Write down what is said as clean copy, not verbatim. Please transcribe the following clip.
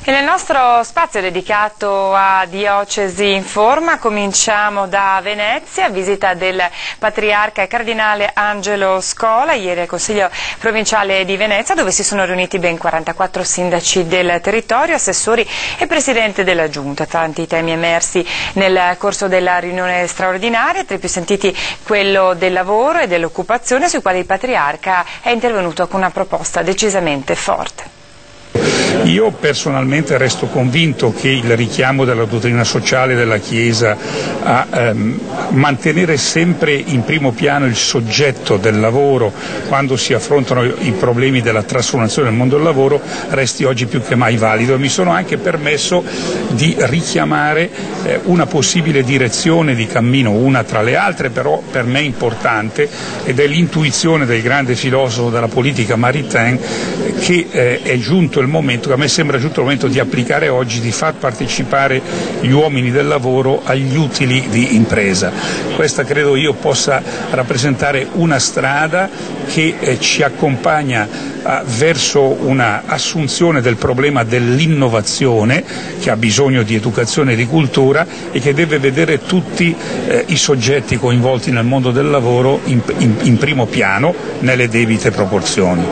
E nel nostro spazio dedicato a Diocesi in Forma cominciamo da Venezia, visita del Patriarca e Cardinale Angelo Scola, ieri al Consiglio Provinciale di Venezia, dove si sono riuniti ben 44 sindaci del territorio, assessori e Presidente della Giunta. Tanti temi emersi nel corso della riunione straordinaria, tra i più sentiti quello del lavoro e dell'occupazione, sui quali il Patriarca è intervenuto con una proposta decisamente forte. Io personalmente resto convinto che il richiamo della dottrina sociale della Chiesa a mantenere sempre in primo piano il soggetto del lavoro quando si affrontano i problemi della trasformazione del mondo del lavoro resti oggi più che mai valido. Mi sono anche permesso di richiamare una possibile direzione di cammino, una tra le altre però per me importante, ed è l'intuizione del grande filosofo della politica Maritain che è giunto il momento, che a me sembra giunto il momento di applicare oggi, di far partecipare gli uomini del lavoro agli utili di impresa. Questa credo io possa rappresentare una strada che ci accompagna verso una assunzione del problema dell'innovazione, che ha bisogno di educazione e di cultura e che deve vedere tutti i soggetti coinvolti nel mondo del lavoro in primo piano nelle debite proporzioni.